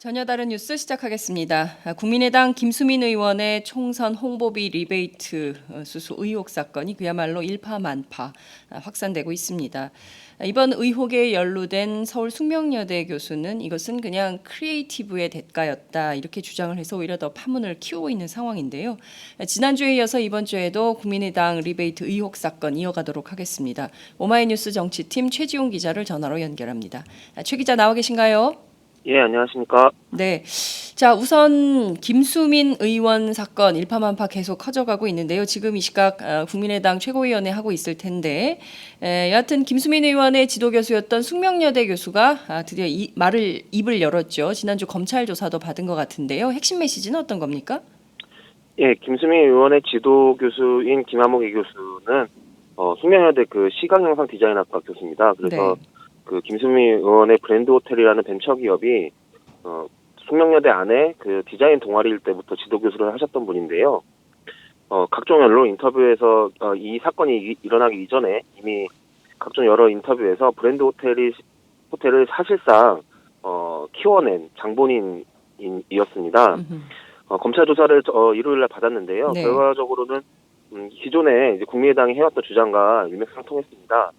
전혀 다른 뉴스 시작하겠습니다. 국민의당 김수민 의원의 총선 홍보비 리베이트 수수 의혹 사건이 그야말로 일파만파 확산되고 있습니다. 이번 의혹에 연루된 서울 숙명여대 교수는 이것은 그냥 크리에이티브의 대가였다 이렇게 주장을 해서 오히려 더 파문을 키우고 있는 상황인데요. 지난주에 이어서 이번 주에도 국민의당 리베이트 의혹 사건 이어가도록 하겠습니다. 오마이뉴스 정치팀 최지용 기자를 전화로 연결합니다. 최 기자 나와 계신가요? 예, 안녕하십니까. 네. 자, 우선 김수민 의원 사건 일파만파 계속 커져가고 있는데요. 지금 이 시각 국민의당 최고위원회 하고 있을 텐데 여하튼 김수민 의원의 지도교수였던 숙명여대 교수가 드디어 입을 열었죠. 지난주 검찰 조사도 받은 것 같은데요. 핵심 메시지는 어떤 겁니까? 예, 김수민 의원의 지도 교수인 김한목 교수는 숙명여대 그 시각영상 디자인학과 교수입니다. 그래서 네. 그 김수민 의원의 브랜드 호텔이라는 벤처 기업이 숙명여대 안에 그 디자인 동아리일 때부터 지도 교수를 하셨던 분인데요. 각종 언론 인터뷰에서 이 사건이 일어나기 이전에 이미 각종 여러 인터뷰에서 브랜드 호텔을 사실상 키워낸 장본인이었습니다. 검찰 조사를 일요일 날 받았는데요. 네. 결과적으로는 기존에 이제 국민의당이 해왔던 주장과 일맥상통했습니다.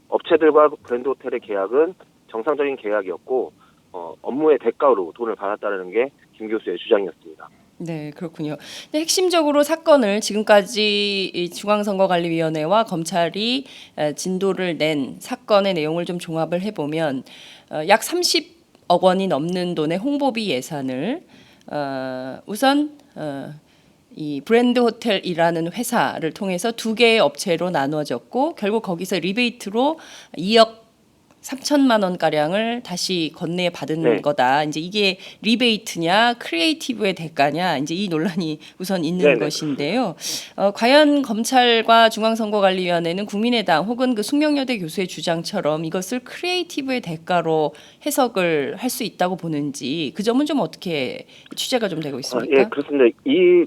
업체들과 브랜드 호텔의 계약은 정상적인 계약이었고 업무의 대가로 돈을 받았다는 게 김 교수의 주장이었습니다. 네, 그렇군요. 근데 핵심적으로 사건을 지금까지 이 중앙선거관리위원회와 검찰이 진도를 낸 사건의 내용을 좀 종합을 해보면 약 30억 원이 넘는 돈의 홍보비 예산을 우선 이 브랜드 호텔이라는 회사를 통해서 두 개의 업체로 나누어졌고 결국 거기서 리베이트로 2억 3천만 원 가량을 다시 건네 받은 네. 거다. 이제 이게 리베이트냐 크리에이티브의 대가냐 이제 이 논란이 우선 있는 네네, 것인데요. 과연 검찰과 중앙선거관리위원회는 국민의당 혹은 그 숙명여대 교수의 주장처럼 이것을 크리에이티브의 대가로 해석을 할 수 있다고 보는지 그 점은 좀 어떻게 취재가 좀 되고 있습니까? 예, 그렇습니다.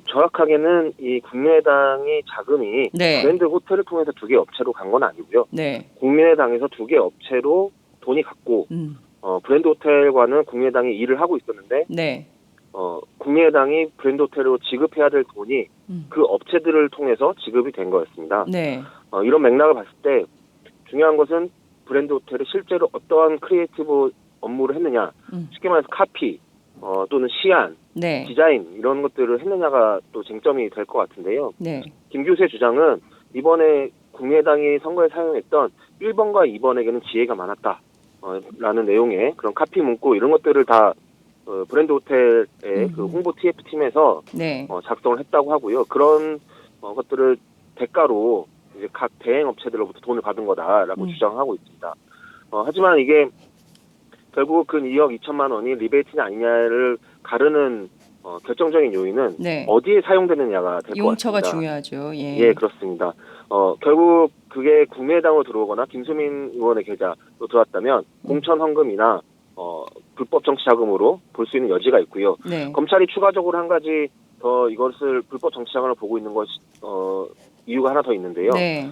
정확하게는 이 국민의당이 자금이 네. 브랜드 호텔을 통해서 두 개 업체로 간 건 아니고요. 네. 국민의당에서 두 개 업체로 돈이 갔고 브랜드 호텔과는 국민의당이 일을 하고 있었는데 네. 국민의당이 브랜드 호텔로 지급해야 될 돈이 그 업체들을 통해서 지급이 된 거였습니다. 네. 이런 맥락을 봤을 때 중요한 것은 브랜드 호텔이 실제로 어떠한 크리에이티브 업무를 했느냐, 쉽게 말해서 카피 또는 시안, 네. 디자인 이런 것들을 했느냐가 또 쟁점이 될 것 같은데요. 네. 김 교수의 주장은 이번에 국민의당이 선거에 사용했던 1번과 2번에게는 지혜가 많았다. 라는 내용의 그런 카피 문구 이런 것들을 다 브랜드 호텔의 그 홍보 TF팀에서 네. 작성을 했다고 하고요. 그런 것들을 대가로 이제 각 대행 업체들로부터 돈을 받은 거다라고 주장하고 있습니다. 하지만 이게 결국은 2억 2천만 원이 리베이트냐 아니냐를 가르는 결정적인 요인은 네. 어디에 사용되느냐가 될 것 용처가 같습니다. 중요하죠. 예. 예, 그렇습니다. 결국 그게 국민의당으로 들어오거나 김수민 의원의 계좌로 들어왔다면 공천 헌금이나 불법 정치 자금으로 볼 수 있는 여지가 있고요. 네. 검찰이 추가적으로 한 가지 더 이것을 불법 정치 자금을 보고 있는 것이 이유가 하나 더 있는데요. 네.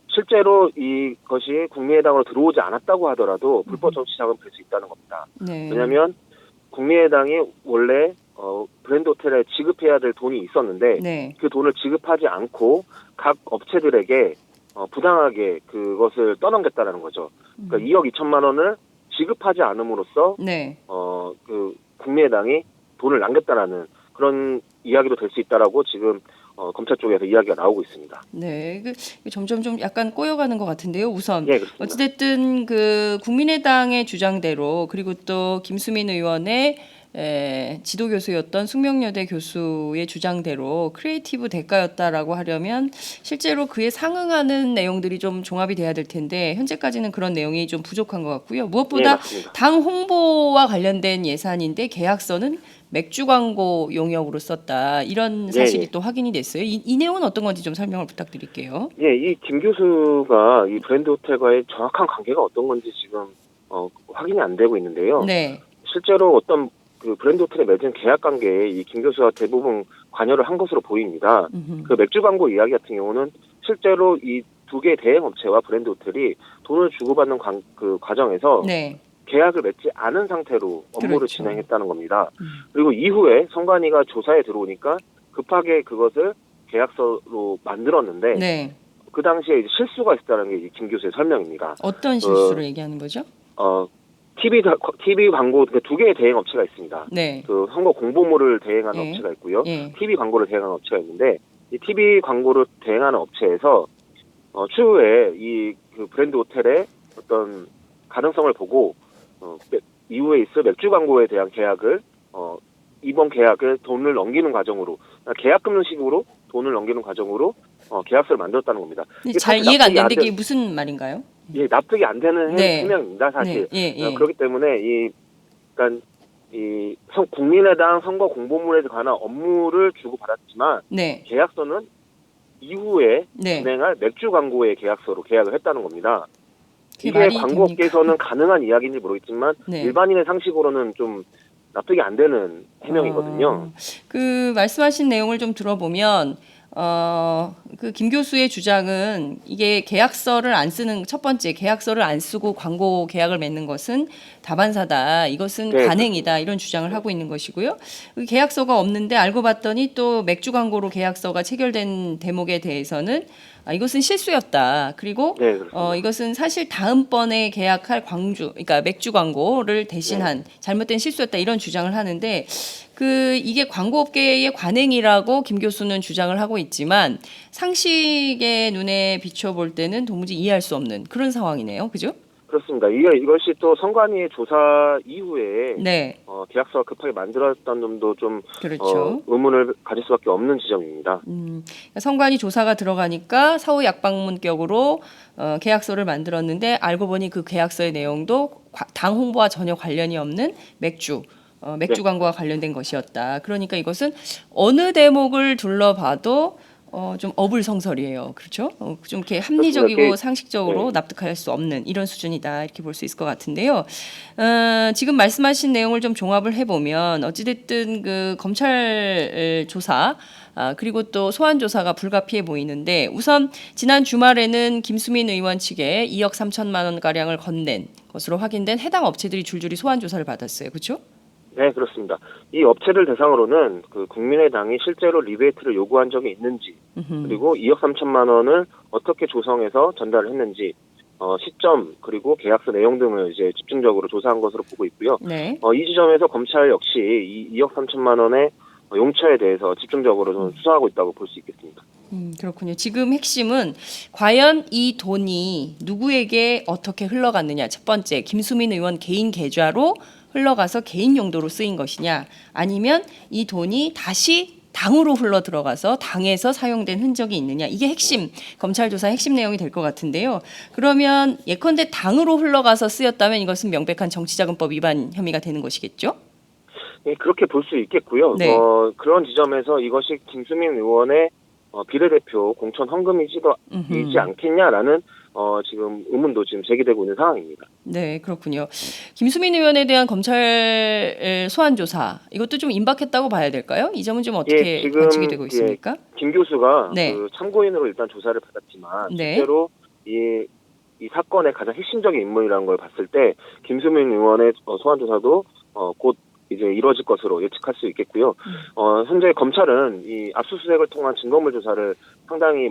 실제로 이것이 국민의당으로 들어오지 않았다고 하더라도 불법 정치 자금을 볼 수 있다는 겁니다. 네. 왜냐하면 국민의당이 원래 브랜드 호텔에 지급해야 될 돈이 있었는데 네. 그 돈을 지급하지 않고 각 업체들에게 부당하게 그것을 떠넘겼다는 거죠. 그러니까 2억 2천만 원을 지급하지 않음으로써 네. 그 국민의당이 돈을 남겼다라는 그런 이야기도 될 수 있다라고 지금 검찰 쪽에서 이야기가 나오고 있습니다. 네, 점점 좀 약간 꼬여가는 것 같은데요. 우선 예, 그렇습니다. 어찌됐든 그 국민의당의 주장대로 그리고 또 김수민 의원의 지도 교수였던 숙명여대 교수의 주장대로 크리에이티브 대가였다라고 하려면 실제로 그에 상응하는 내용들이 좀 종합이 돼야 될 텐데 현재까지는 그런 내용이 좀 부족한 것 같고요. 예, 무엇보다 맞습니다. 당 홍보와 관련된 예산인데 계약서는 맥주 광고 용역으로 썼다. 이런 사실이 예. 또 확인이 됐어요. 이 내용은 어떤 건지 좀 설명을 부탁드릴게요. 예, 이 김 교수가 이 브랜드 호텔과의 정확한 관계가 어떤 건지 지금 확인이 안 되고 있는데요. 네. 실제로 어떤 그 브랜드 호텔에 맺은 계약 관계에 이 김 교수가 대부분 관여를 한 것으로 보입니다. 그 맥주 광고 이야기 같은 경우는 실제로 이 두 개 대행 업체와 브랜드 호텔이 돈을 주고받는 그 과정에서 네. 계약을 맺지 않은 상태로 업무를 그렇죠. 진행했다는 겁니다. 그리고 이후에 성관이가 조사에 들어오니까 급하게 그것을 계약서로 만들었는데 네. 그 당시에 이제 실수가 있었다는 게 김 교수의 설명입니다. 어떤 실수를 얘기하는 거죠? TV 광고 두 개의 대행 업체가 있습니다. 네. 그 선거 공보물을 대행하는 예. 업체가 있고요. 예. TV 광고를 대행하는 업체가 있는데 이 TV 광고를 대행하는 업체에서 추후에 이 그 브랜드 호텔의 어떤 가능성을 보고 이후에 있을 맥주 광고에 대한 계약을 이번 계약을 돈을 넘기는 과정으로 계약 금융식으로 돈을 넘기는 과정으로 계약서를 만들었다는 겁니다. 근데 이게 잘 사실 이해가 안 납득이 되는데 이게 무슨 말인가요? 예, 납득이 안 되는 네. 해명입니다, 사실. 네. 예. 그렇기 때문에 그러니까 국민의당 선거 공보물에 관한 업무를 주고받았지만 네. 계약서는 이후에 네. 진행할 맥주 광고의 계약서로 계약을 했다는 겁니다. 그게 이게 말이 광고업계에서는 가능한 이야기인지 모르겠지만 네. 일반인의 상식으로는 좀 납득이 안 되는 해명이거든요. 그 말씀하신 내용을 좀 들어보면 그 김 교수의 주장은 이게 계약서를 안 쓰는 첫 번째 계약서를 안 쓰고 광고 계약을 맺는 것은 다반사다. 이것은 네, 관행이다. 이런 주장을 하고 있는 것이고요. 그 계약서가 없는데 알고 봤더니 또 맥주 광고로 계약서가 체결된 대목에 대해서는 이것은 실수였다. 그리고 네, 그렇습니다. 이것은 사실 다음번에 계약할 그러니까 맥주 광고를 대신한 잘못된 실수였다. 이런 주장을 하는데 이게 광고업계의 관행이라고 김 교수는 주장을 하고 있지만 상식의 눈에 비춰볼 때는 도무지 이해할 수 없는 그런 상황이네요. 그죠? 그렇습니다. 이것이 또 선관위의 조사 이후에 네. 계약서가 급하게 만들어졌다는 점도 좀 그렇죠. 의문을 가질 수밖에 없는 지점입니다. 성관위 조사가 들어가니까 사후 약방문격으로 계약서를 만들었는데 알고 보니 그 계약서의 내용도 당 홍보와 전혀 관련이 없는 맥주 네. 광고와 관련된 것이었다. 그러니까 이것은 어느 대목을 둘러봐도 좀 어불성설이에요. 그렇죠? 좀 이렇게 합리적이고 그렇습니다. 상식적으로 네. 납득할 수 없는 이런 수준이다. 이렇게 볼 수 있을 것 같은데요. 지금 말씀하신 내용을 좀 종합을 해보면 어찌됐든 그 검찰 조사 그리고 또 소환 조사가 불가피해 보이는데 우선 지난 주말에는 김수민 의원 측에 2억 3천만 원 가량을 건넨 것으로 확인된 해당 업체들이 줄줄이 소환 조사를 받았어요. 그렇죠? 네, 그렇습니다. 이 업체를 대상으로는 그 국민의당이 실제로 리베이트를 요구한 적이 있는지, 그리고 2억 3천만 원을 어떻게 조성해서 전달을 했는지, 시점 그리고 계약서 내용 등을 이제 집중적으로 조사한 것으로 보고 있고요. 네. 이 지점에서 검찰 역시 이 2억 3천만 원의 용처에 대해서 집중적으로 좀 수사하고 있다고 볼 수 있겠습니다. 그렇군요. 지금 핵심은 과연 이 돈이 누구에게 어떻게 흘러갔느냐. 첫 번째, 김수민 의원 개인 계좌로 흘러가서 개인 용도로 쓰인 것이냐, 아니면 이 돈이 다시 당으로 흘러 들어가서 당에서 사용된 흔적이 있느냐. 이게 핵심 검찰 조사 핵심 내용이 될 것 같은데요. 그러면 예컨대 당으로 흘러가서 쓰였다면 이것은 명백한 정치자금법 위반 혐의가 되는 것이겠죠? 예, 그렇게 볼 수 있겠고요. 네. 그런 지점에서 이것이 김수민 의원의 비례대표 공천 헌금이지 않겠냐라는 지금 의문도 지금 제기되고 있는 상황입니다. 네, 그렇군요. 김수민 의원에 대한 검찰 소환 조사 이것도 좀 임박했다고 봐야 될까요? 이 점은 좀 어떻게 지금 관측이 되고 있습니까? 김 교수가 네. 그 참고인으로 일단 조사를 받았지만 네. 실제로 이 사건의 가장 핵심적인 인물이라는 걸 봤을 때 김수민 의원의 소환 조사도 곧 이제 이루어질 것으로 예측할 수 있겠고요. 현재 검찰은 이 압수수색을 통한 증거물 조사를 상당히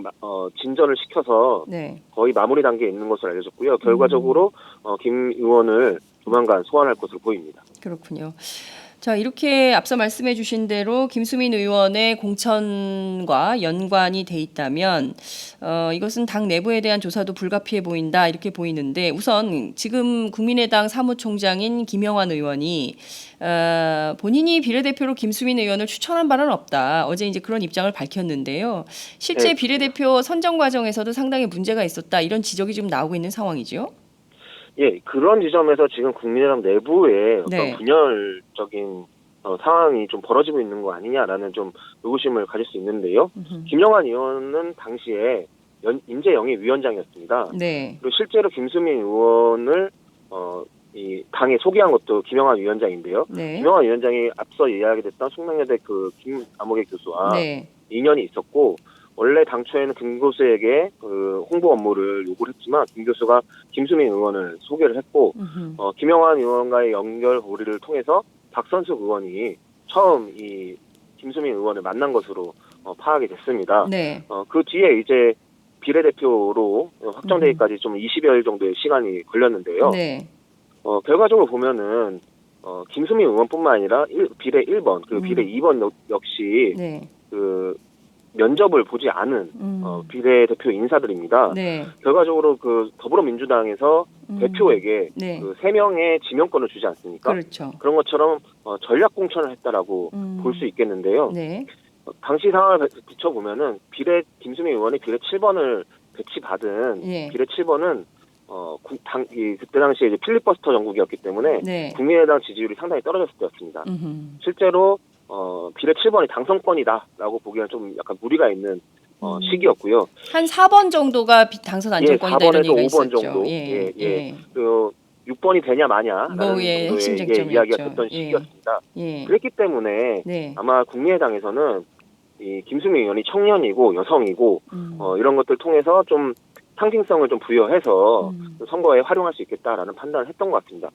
진전을 시켜서 네. 거의 마무리 단계에 있는 것으로 알려졌고요. 결과적으로 김 의원을 조만간 소환할 것으로 보입니다. 그렇군요. 자, 이렇게 앞서 말씀해 주신 대로 김수민 의원의 공천과 연관이 돼 있다면 이것은 당 내부에 대한 조사도 불가피해 보인다 이렇게 보이는데 우선 지금 국민의당 사무총장인 김영환 의원이 본인이 비례대표로 김수민 의원을 추천한 바는 없다. 어제 이제 그런 입장을 밝혔는데요. 실제 네. 비례대표 선정 과정에서도 상당히 문제가 있었다. 이런 지적이 지금 나오고 있는 상황이죠. 예, 그런 지점에서 지금 국민의당 내부에 어떤 네. 분열적인 상황이 좀 벌어지고 있는 거 아니냐라는 좀 의구심을 가질 수 있는데요. 김영환 의원은 당시에 인재영입위원장이었습니다. 네. 그리고 실제로 김수민 의원을 이 당에 소개한 것도 김영환 위원장인데요. 네. 김영환 위원장이 앞서 이야기됐던 숙명여대 그 김남옥의 교수와 네. 인연이 있었고 원래 당초에는 김 교수에게 그 홍보 업무를 요구를 했지만 김 교수가 김수민 의원을 소개를 했고 김영환 의원과의 연결 고리를 통해서 박선숙 의원이 처음 이 김수민 의원을 만난 것으로 파악이 됐습니다. 네. 그 뒤에 이제 비례대표로 확정되기까지 좀 20여일 정도의 시간이 걸렸는데요. 네. 결과적으로 보면은 김수민 의원뿐만 아니라 비례 1번 그리고 비례 2번 역시 네. 그 면접을 보지 않은 비례대표 인사들입니다. 네. 결과적으로 그 더불어민주당에서 대표에게 네. 그 3명의 지명권을 주지 않습니까? 그렇죠. 그런 것처럼 전략 공천을 했다라고 볼 수 있겠는데요. 네. 당시 상황을 비춰보면은 김수민 의원이 비례 7번을 배치받은 예. 비례 7번은 그때 당시에 이제 필리버스터 정국이었기 때문에 네. 국민의당 지지율이 상당히 떨어졌을 때였습니다. 실제로 비례 7번이 당선권이다라고 보기에는 좀 약간 무리가 있는 시기였고요. 한 4번 정도가 당선 안정권이다 이런 4번에서 얘기가 5번 있었죠. 정도. 예. 그 6번이 되냐 마냐라는 예, 핵심 정도의 쟁점이었죠. 이야기가 됐던 시기였습니다. 예. 그랬기 때문에 네. 아마 국민의당에서는 이 김수민 의원이 청년이고 여성이고 이런 것들 통해서 좀 상징성을 좀 부여해서 선거에 활용할 수 있겠다라는 판단을 했던 것 같습니다.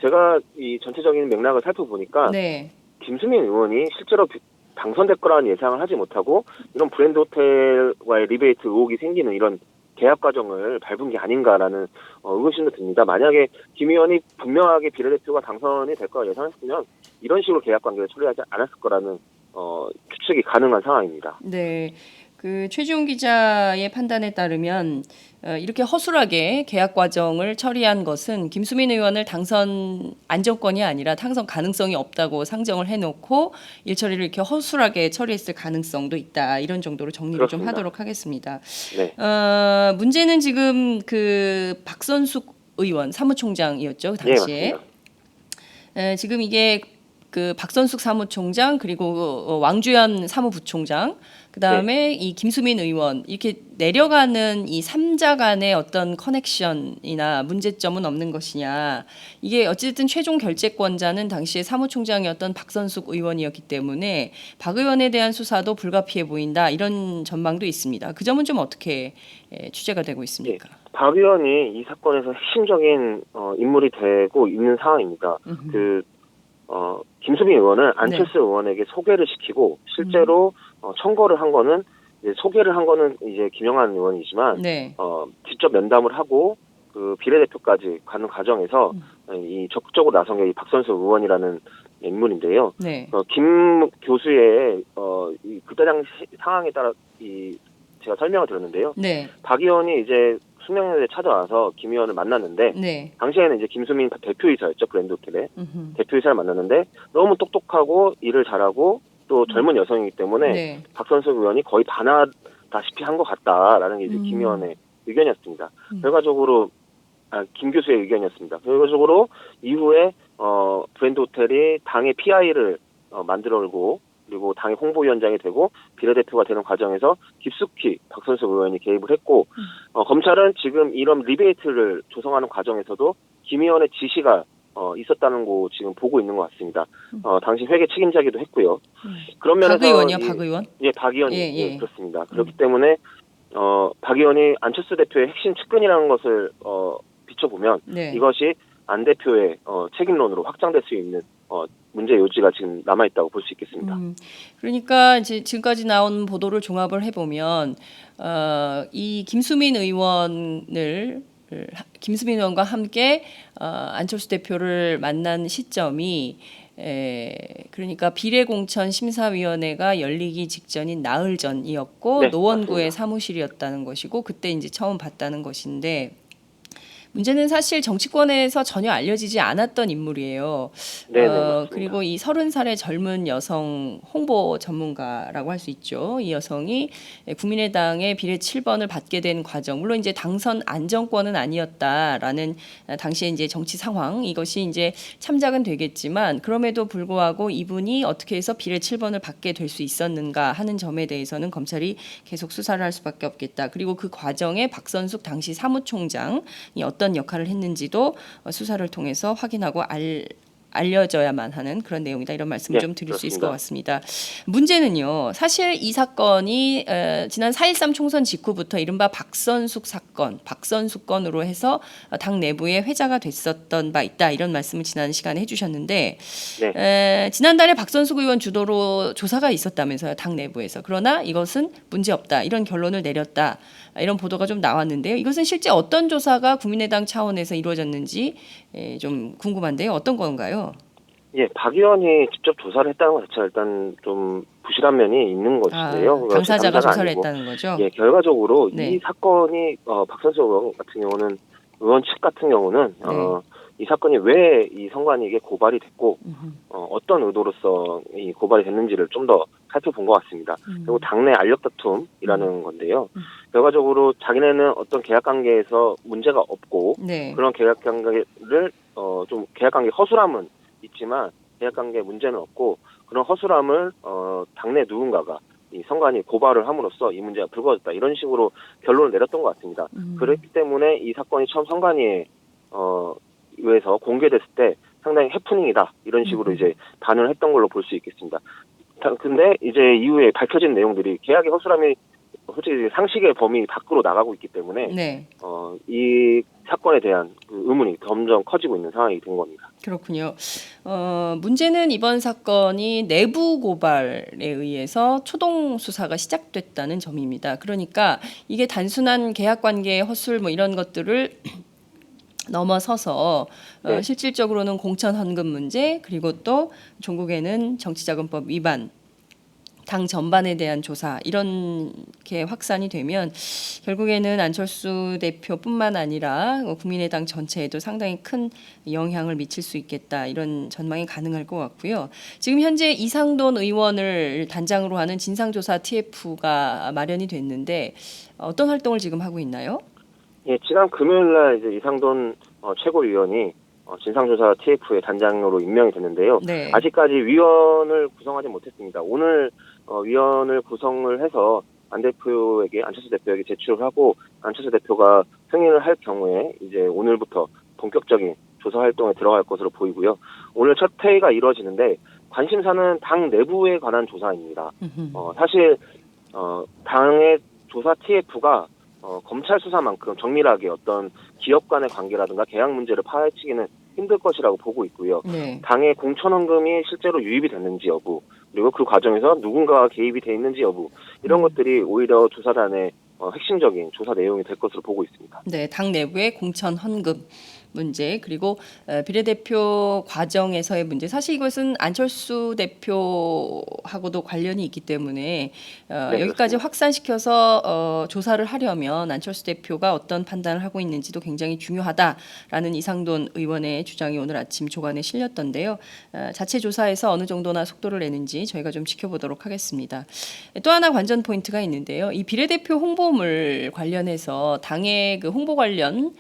제가 이 전체적인 맥락을 살펴보니까 네. 김수민 의원이 실제로 당선될 거라는 예상을 하지 못하고 이런 브랜드 호텔과의 리베이트 의혹이 생기는 이런 계약 과정을 밟은 게 아닌가라는 의구심도 듭니다. 만약에 김 의원이 분명하게 비례대표가 당선이 될 거라 예상했으면 이런 식으로 계약 관계를 처리하지 않았을 거라는 추측이 가능한 상황입니다. 네. 그 최지용 기자의 판단에 따르면 이렇게 허술하게 계약 과정을 처리한 것은 김수민 의원을 당선 안정권이 아니라 당선 가능성이 없다고 상정을 해놓고 일처리를 이렇게 허술하게 처리했을 가능성도 있다. 이런 정도로 정리를 그렇습니다. 좀 하도록 하겠습니다. 네. 문제는 지금 그 박선숙 의원 사무총장이었죠, 그 당시에. 맞습니다. 지금 이게 그 박선숙 사무총장 그리고 왕주현 사무부총장 그다음에 이 김수민 의원 이렇게 내려가는 이 3자 간의 어떤 커넥션이나 문제점은 없는 것이냐. 이게 어쨌든 최종 결재권자는 당시에 사무총장이었던 박선숙 의원이었기 때문에 박 의원에 대한 수사도 불가피해 보인다. 이런 전망도 있습니다. 그 점은 좀 어떻게 취재가 되고 있습니까? 박 의원이 이 사건에서 핵심적인 인물이 되고 있는 상황입니다. 김수민 의원은 안철수 의원에게 소개를 시키고 실제로 청거를 한 거는 소개를 한 거는 이제 김영환 의원이지만 네. 직접 면담을 하고 그 비례대표까지 가는 과정에서 이 적극적으로 나선 게 이 박선수 의원이라는 인물인데요. 네. 김 교수의 그때 당시 상황에 따라 제가 설명을 드렸는데요. 네. 박 의원이 이제 숙명여대에 찾아와서 김 의원을 만났는데 네. 당시에는 이제 김수민 대표이사였죠. 브랜드 호텔에 대표이사를 만났는데 너무 똑똑하고 일을 잘하고 또 젊은 여성이기 때문에 네. 박선숙 의원이 거의 반하다시피 한 것 같다라는 게 이제 김 의원의 의견이었습니다. 결과적으로 김 교수의 의견이었습니다. 결과적으로 이후에 브랜드 호텔이 당의 PI를 만들어오고 그리고 당의 홍보위원장이 되고 비례대표가 되는 과정에서 깊숙이 박선숙 의원이 개입을 했고 검찰은 지금 이런 리베이트를 조성하는 과정에서도 김 의원의 지시가 있었다는 거 지금 보고 있는 것 같습니다. 당시 회계 책임자기도 했고요. 그런 면에서 박 의원이요, 박 의원? 예, 박 의원이 예. 그렇습니다. 그렇기 때문에 박 의원이 안철수 대표의 핵심 측근이라는 것을 비춰보면 네. 이것이 안 대표의 책임론으로 확장될 수 있는 문제 요지가 지금 남아 있다고 볼 수 있겠습니다. 그러니까 이제 지금까지 나온 보도를 종합을 해보면 이 김수민 의원과 함께 안철수 대표를 만난 시점이 그러니까 비례공천 심사위원회가 열리기 직전인 나흘 전이었고 네, 노원구의 맞습니다. 사무실이었다는 것이고 그때 이제 처음 봤다는 것인데. 문제는 사실 정치권에서 전혀 알려지지 않았던 인물이에요. 네, 맞습니다. 그리고 이 30살의 젊은 여성 홍보 전문가라고 할 수 있죠. 이 여성이 국민의당의 비례 7번을 받게 된 과정, 물론 이제 당선 안정권은 아니었다라는 당시의 이제 정치 상황 이것이 이제 참작은 되겠지만 그럼에도 불구하고 이분이 어떻게 해서 비례 7번을 받게 될 수 있었는가 하는 점에 대해서는 검찰이 계속 수사를 할 수밖에 없겠다. 그리고 그 과정에 박선숙 당시 사무총장이 어떤 역할을 했는지도 수사를 통해서 확인하고 알려져야만 하는 그런 내용이다. 이런 말씀을 네, 좀 드릴 수 있을 그렇습니다. 것 같습니다. 문제는요. 사실 이 사건이 지난 4.13 총선 직후부터 이른바 박선숙 사건, 박선숙 건으로 해서 당 내부에 회자가 됐었던 바 있다. 이런 말씀을 지난 시간에 해주셨는데 네. 지난달에 박선숙 의원 주도로 조사가 있었다면서요. 당 내부에서. 그러나 이것은 문제없다. 이런 결론을 내렸다. 이런 보도가 좀 나왔는데요. 이것은 실제 어떤 조사가 국민의당 차원에서 이루어졌는지 좀 궁금한데요. 어떤 건가요? 예, 박 의원이 직접 조사를 했다는 것 자체가 일단 좀 부실한 면이 있는 것인데요. 그것이 당사자가 조사를 아니고, 했다는 거죠? 예, 결과적으로 네. 이 사건이 박선수 의원 같은 경우는 의원 측 같은 경우는 이 사건이 왜 이 선관위에게 고발이 됐고 어떤 의도로서 이 고발이 됐는지를 좀 더 살펴본 것 같습니다. 그리고 당내 알력 다툼이라는 건데요. 결과적으로 자기네는 어떤 계약 관계에서 문제가 없고 네. 그런 계약 관계를 좀 계약 관계 허술함은 있지만 계약 관계 문제는 없고 그런 허술함을 당내 누군가가 이 선관위 고발을 함으로써 이 문제가 불거졌다 이런 식으로 결론을 내렸던 것 같습니다. 그렇기 때문에 이 사건이 처음 선관위에 의해서 공개됐을 때 상당히 해프닝이다 이런 식으로 이제 반응을 했던 걸로 볼 수 있겠습니다. 근데 이제 이후에 밝혀진 내용들이 계약의 허술함이 솔직히 상식의 범위 밖으로 나가고 있기 때문에 네. 이 사건에 대한 그 의문이 점점 커지고 있는 상황이 된 겁니다. 그렇군요. 문제는 이번 사건이 내부 고발에 의해서 초동 수사가 시작됐다는 점입니다. 그러니까 이게 단순한 계약 관계의 허술 뭐 이런 것들을 넘어서서 네. 실질적으로는 공천 헌금 문제 그리고 또 종국에는 정치자금법 위반 당 전반에 대한 조사 이렇게 확산이 되면 결국에는 안철수 대표뿐만 아니라 국민의당 전체에도 상당히 큰 영향을 미칠 수 있겠다 이런 전망이 가능할 것 같고요. 지금 현재 이상돈 의원을 단장으로 하는 진상조사 TF가 마련이 됐는데 어떤 활동을 지금 하고 있나요? 예, 지난 금요일날 이제 이상돈 최고위원이 진상조사 TF의 단장으로 임명이 됐는데요. 네. 아직까지 위원을 구성하지 못했습니다. 오늘 위원을 구성을 해서 안철수 대표에게 제출을 하고 안철수 대표가 승인을 할 경우에 이제 오늘부터 본격적인 조사 활동에 들어갈 것으로 보이고요. 오늘 첫 회의가 이루어지는데 관심사는 당 내부에 관한 조사입니다. 사실 당의 조사 TF가 검찰 수사만큼 정밀하게 어떤 기업 간의 관계라든가 계약 문제를 파헤치기는 힘들 것이라고 보고 있고요. 네. 당의 공천 헌금이 실제로 유입이 됐는지 여부, 그리고 그 과정에서 누군가가 개입이 돼 있는지 여부, 이런 것들이 오히려 조사단의 핵심적인 조사 내용이 될 것으로 보고 있습니다. 네, 당 내부의 공천 헌금 문제 그리고 비례대표 과정에서의 문제 사실 이것은 안철수 대표하고도 관련이 있기 때문에 여기까지 그렇습니다. 확산시켜서 조사를 하려면 안철수 대표가 어떤 판단을 하고 있는지도 굉장히 중요하다라는 이상돈 의원의 주장이 오늘 아침 조간에 실렸던데요. 자체 조사에서 어느 정도나 속도를 내는지 저희가 좀 지켜보도록 하겠습니다. 또 하나 관전 포인트가 있는데요. 이 비례대표 홍보물 관련해서 당의 그 홍보 관련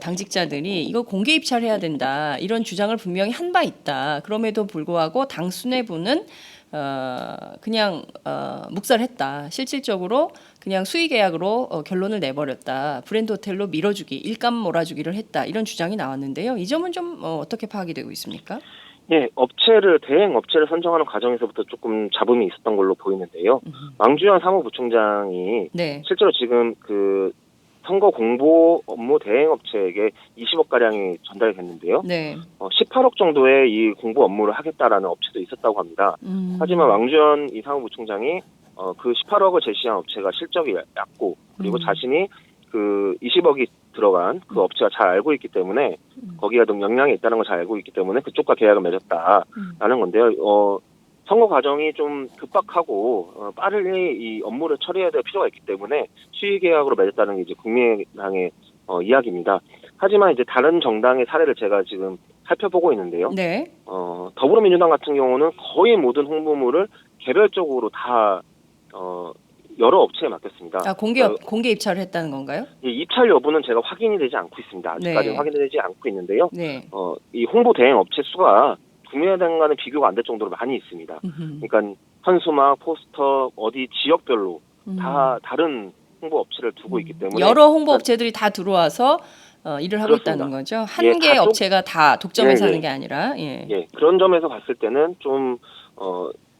당직자들이 이거 공개 입찰해야 된다 이런 주장을 분명히 한 바 있다. 그럼에도 불구하고 당 수뇌부는 그냥 묵살했다. 실질적으로 그냥 수의 계약으로 결론을 내버렸다. 브랜드 호텔로 밀어주기, 일감 몰아주기를 했다. 이런 주장이 나왔는데요. 이 점은 좀 어떻게 파악이 되고 있습니까? 예, 대행 업체를 선정하는 과정에서부터 조금 잡음이 있었던 걸로 보이는데요. 왕주현 사무부총장이 네. 실제로 지금 그 선거 공보 업무 대행 업체에게 20억 가량이 전달이 됐는데요. 네. 18억 정도의 이 공보 업무를 하겠다라는 업체도 있었다고 합니다. 하지만 왕주현 이 사무부총장이 그 18억을 제시한 업체가 실적이 얕고 그리고 자신이 그 20억이 들어간 그 업체가 잘 알고 있기 때문에 거기에 좀 영향이 있다는 걸 잘 알고 있기 때문에 그쪽과 계약을 맺었다라는 건데요. 선거 과정이 좀 급박하고 빠르게 이 업무를 처리해야 될 필요가 있기 때문에 수의 계약으로 맺었다는 게 이제 국민의당의 이야기입니다. 하지만 이제 다른 정당의 사례를 제가 지금 살펴보고 있는데요. 네. 더불어민주당 같은 경우는 거의 모든 홍보물을 개별적으로 다 여러 업체에 맡겼습니다. 공개 입찰을 했다는 건가요? 이 입찰 여부는 제가 확인이 되지 않고 있습니다. 아직까지는 네. 확인되지 않고 있는데요. 네. 이 홍보 대행 업체 수가 국민의당과는 비교가 안 될 정도로 많이 있습니다. 그러니까 현수막, 포스터, 어디 지역별로 다 다른 홍보 업체를 두고 있기 때문에 여러 홍보 업체들이 다 들어와서 일을 하고 그렇습니다. 있다는 거죠. 한 예, 개의 다쪽 업체가 다 독점해서 예, 하는 예. 게 아니라. 예. 예, 그런 점에서 봤을 때는 좀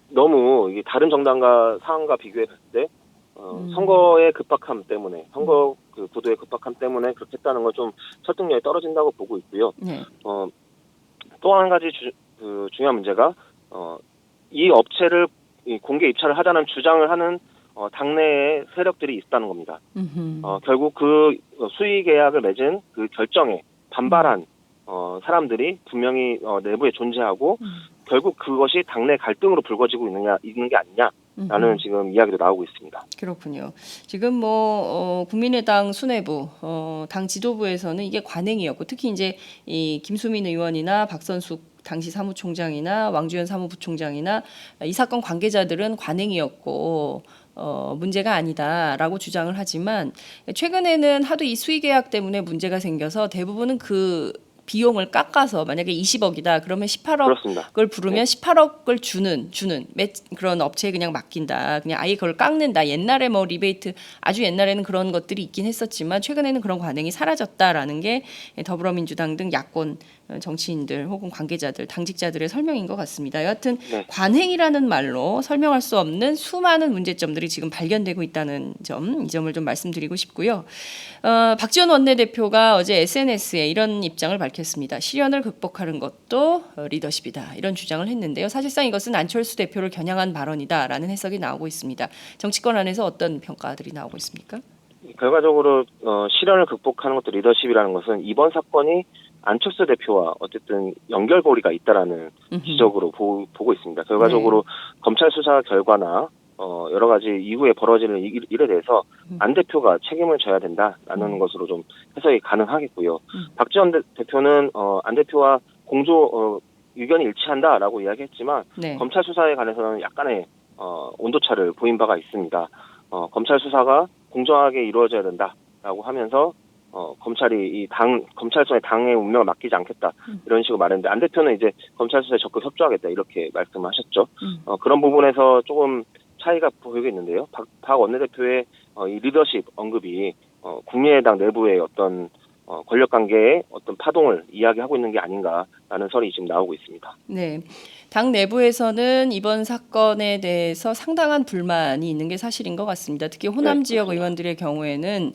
너무 이게 다른 정당과 상황과 비교해 봤을 때 선거의 급박함 때문에 선거 그 구도의 급박함 때문에 그렇게 했다는 건 좀 설득력이 떨어진다고 보고 있고요. 네. 또 한 가지 중요한 문제가 이 업체를 공개 입찰을 하자는 주장을 하는 당내의 세력들이 있다는 겁니다. 결국 그 수의 계약을 맺은 그 결정에 반발한 사람들이 분명히 내부에 존재하고 결국 그것이 당내 갈등으로 불거지고 있는 게 아니냐라는 지금 이야기도 나오고 있습니다. 그렇군요. 지금 뭐 국민의당 수뇌부, 당 지도부에서는 이게 관행이었고 특히 이제 이 김수민 의원이나 박선숙 당시 사무총장이나 왕주현 사무부총장이나 이 사건 관계자들은 관행이었고 문제가 아니다라고 주장을 하지만 최근에는 하도 이 수의 계약 때문에 문제가 생겨서 대부분은 그 비용을 깎아서 만약에 20억이다 그러면 18억을 그렇습니다. 부르면 18억을 주는 그런 업체에 그냥 맡긴다. 그냥 아예 그걸 깎는다. 옛날에 뭐 리베이트 아주 옛날에는 그런 것들이 있긴 했었지만 최근에는 그런 관행이 사라졌다라는 게 더불어민주당 등 야권 정치인들 혹은 관계자들, 당직자들의 설명인 것 같습니다. 여하튼 네. 관행이라는 말로 설명할 수 없는 수많은 문제점들이 지금 발견되고 있다는 점, 이 점을 좀 말씀드리고 싶고요. 박지원 원내대표가 어제 SNS에 이런 입장을 밝혔습니다. 시련을 극복하는 것도 리더십이다. 이런 주장을 했는데요. 사실상 이것은 안철수 대표를 겨냥한 발언이다라는 해석이 나오고 있습니다. 정치권 안에서 어떤 평가들이 나오고 있습니까? 결과적으로 시련을 극복하는 것도 리더십이라는 것은 이번 사건이 안철수 대표와 어쨌든 연결고리가 있다라는 지적으로 보고 있습니다. 결과적으로 검찰 수사 결과나 여러 가지 이후에 벌어지는 일에 대해서 안 대표가 책임을 져야 된다라는 것으로 좀 해석이 가능하겠고요. 박지원 대표는 안 대표와 공조 의견이 일치한다라고 이야기했지만 네. 검찰 수사에 관해서는 약간의 온도차를 보인 바가 있습니다. 검찰 수사가 공정하게 이루어져야 된다라고 하면서 검찰이 검찰청에 당의 운명을 맡기지 않겠다 이런 식으로 말했는데 안 대표는 이제 검찰 수사에 적극 협조하겠다 이렇게 말씀하셨죠. 그런 부분에서 조금 차이가 보이고 있는데요. 박 원내대표의 이 리더십 언급이 국민의당 내부의 어떤 권력 관계의 어떤 파동을 이야기하고 있는 게 아닌가라는 설이 지금 나오고 있습니다. 네. 당 내부에서는 이번 사건에 대해서 상당한 불만이 있는 게 사실인 것 같습니다. 특히 호남 지역 의원들의 경우에는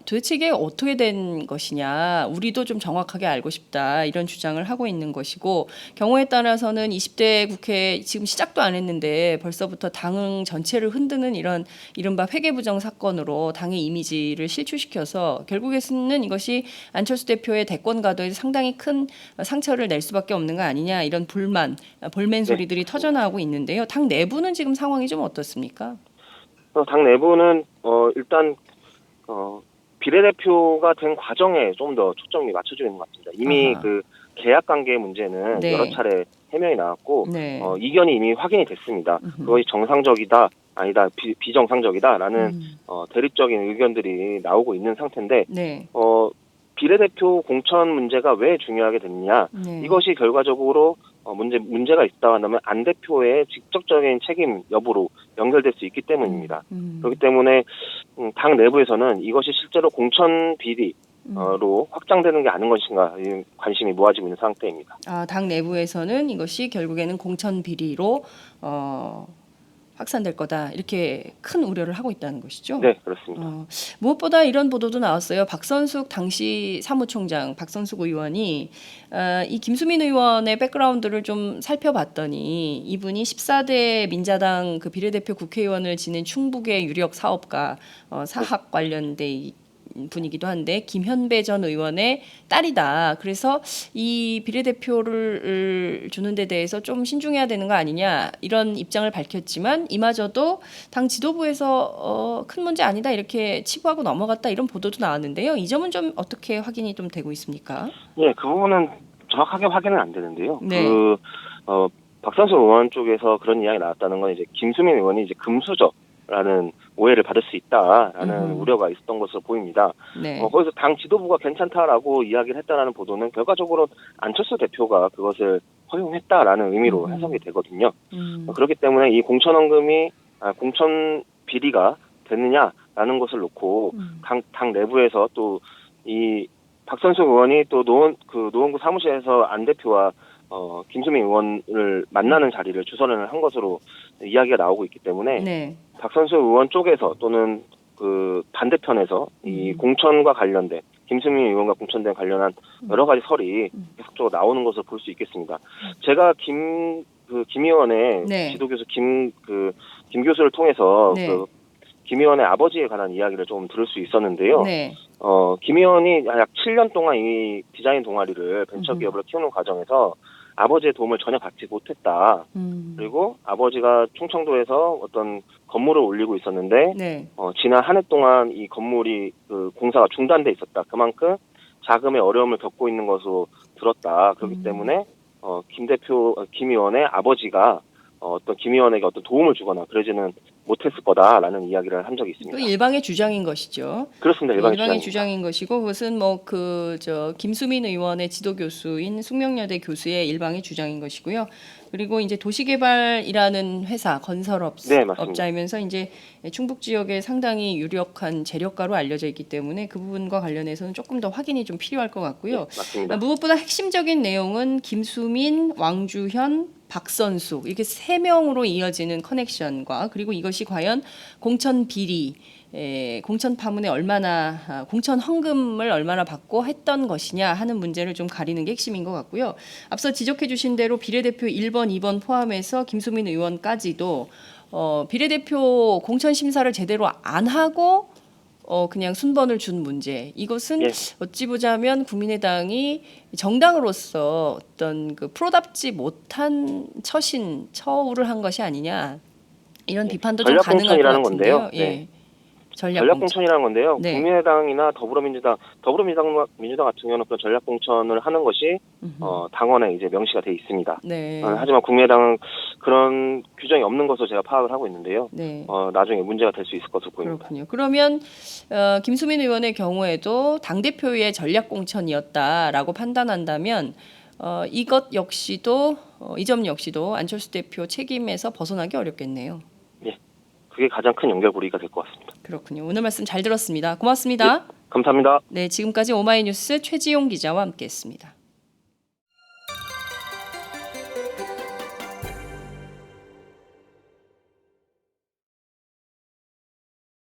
도대체 이게 어떻게 된 것이냐, 우리도 좀 정확하게 알고 싶다 이런 주장을 하고 있는 것이고 경우에 따라서는 20대 국회 지금 시작도 안 했는데 벌써부터 당 전체를 흔드는 이런 이른바 회계부정 사건으로 당의 이미지를 실추시켜서 결국에는 이것이 안철수 대표의 대권 가도에 상당히 큰 상처를 낼 수밖에 없는 거 아니냐 이런 불만, 볼멘 소리들이 터져나오고 있는데요. 당 내부는 지금 상황이 좀 어떻습니까? 당 내부는 일단 비례대표가 된 과정에 좀 더 초점이 맞춰져 있는 것 같습니다. 이미 그 계약 관계 문제는 여러 차례 해명이 나왔고 이견이 이미 확인이 됐습니다. 그것이 정상적이다 아니다 비정상적이다라는 대립적인 의견들이 나오고 있는 상태인데 비례대표 공천 문제가 왜 중요하게 됐느냐 이것이 결과적으로 문제가 있다 한다면 안 대표의 직접적인 책임 여부로 연결될 수 있기 때문입니다. 그렇기 때문에 당 내부에서는 이것이 실제로 공천 비리로 확장되는 게 아닌 것인가 관심이 모아지고 있는 상태입니다. 당 내부에서는 이것이 결국에는 공천 비리로 확산될 거다 이렇게 큰 우려를 하고 있다는 것이죠. 네, 그렇습니다. 무엇보다 이런 보도도 나왔어요. 박선숙 당시 사무총장 박선숙 의원이 이 김수민 의원의 백그라운드를 좀 살펴봤더니 이분이 14대 민자당 그 비례대표 국회의원을 지낸 충북의 유력 사업가 사학 관련돼 분이기도 한데 김현배 전 의원의 딸이다. 그래서 이 비례대표를 주는 데 대해서 좀 신중해야 되는 거 아니냐 이런 입장을 밝혔지만 이마저도 당 지도부에서 큰 문제 아니다 이렇게 치부하고 넘어갔다 이런 보도도 나왔는데요. 이 점은 좀 어떻게 확인이 좀 되고 있습니까? 예, 그 부분은 정확하게 확인은 안 되는데요. 박선숙 의원 쪽에서 그런 이야기 나왔다는 건 이제 김수민 의원이 이제 금수저라는 오해를 받을 수 있다라는 우려가 있었던 것으로 보입니다. 거기서 당 지도부가 괜찮다라고 이야기를 했다라는 보도는 결과적으로 안철수 대표가 그것을 허용했다라는 의미로 해석이 되거든요. 그렇기 때문에 이 공천원금이 공천 비리가 되느냐라는 것을 놓고 당 내부에서 또 이 박선수 의원이 또 노원구 사무실에서 안 대표와 김수민 의원을 만나는 자리를 주선을 한 것으로 이야기가 나오고 있기 때문에 네. 박선수 의원 쪽에서 또는 그 반대편에서 이 공천과 관련된 김수민 의원과 공천된 관련한 여러 가지 설이 계속적으로 나오는 것을 볼 수 있겠습니다. 제가 김 의원의 네. 지도교수 김 교수를 통해서 네. 김 의원의 아버지에 관한 이야기를 좀 들을 수 있었는데요. 네. 김 의원이 약 7년 동안 이 디자인 동아리를 벤처기업으로 키우는 과정에서 아버지의 도움을 전혀 받지 못했다. 그리고 아버지가 충청도에서 어떤 건물을 올리고 있었는데 네. 지난 한 해 동안 이 건물이 공사가 중단돼 있었다. 그만큼 자금의 어려움을 겪고 있는 것으로 들었다. 그렇기 때문에 김 의원의 아버지가 어떤 김 의원에게 어떤 도움을 주거나 그러지는 못했을 거다라는 이야기를 한 적이 있습니다. 그 일방의 주장인 것이죠. 그렇습니다. 일방의 주장입니다. 주장인 것이고 그것은 뭐 김수민 의원의 지도 교수인 숙명여대 교수의 일방의 주장인 것이고요. 그리고 이제 도시개발이라는 회사 네, 맞습니다. 건설업자이면서 이제 충북 지역에 상당히 유력한 재력가로 알려져 있기 때문에 그 부분과 관련해서는 조금 더 확인이 좀 필요할 것 같고요. 맞습니다. 무엇보다 핵심적인 내용은 김수민, 왕주현, 박선수 이렇게 세 명으로 이어지는 커넥션과 그리고 이것이 과연 공천 비리, 공천 파문에 공천 헌금을 얼마나 받고 했던 것이냐 하는 문제를 좀 가리는 게 핵심인 것 같고요. 앞서 지적해주신 대로 비례대표 1번, 2번 포함해서 김수민 의원까지도 비례대표 공천 심사를 제대로 안 하고 그냥 순번을 준 문제. 이것은 예. 어찌 보자면 국민의당이 정당으로서 어떤 그 프로답지 못한 처우를 한 것이 아니냐. 이런 비판도 좀 가능할 것 전략공천이라는 같은데요. 건데요. 예. 네. 전략공천. 전략공천이라는 건데요. 네. 국민의당이나 더불어민주당 같은 경우는 그런 전략공천을 하는 것이 당원에 이제 명시가 돼 있습니다. 네. 하지만 국민의당은 그런 규정이 없는 것으로 제가 파악을 하고 있는데요. 네. 나중에 문제가 될 수 있을 것으로 보입니다. 그렇군요. 그러면 김수민 의원의 경우에도 당 대표의 전략공천이었다라고 판단한다면 이것 역시도 이 점 역시도 안철수 대표 책임에서 벗어나기 어렵겠네요. 그게 가장 큰 연결고리가 될 것 같습니다. 그렇군요. 오늘 말씀 잘 들었습니다. 고맙습니다. 감사합니다. 네, 지금까지 오마이뉴스 최지용 기자와 함께했습니다.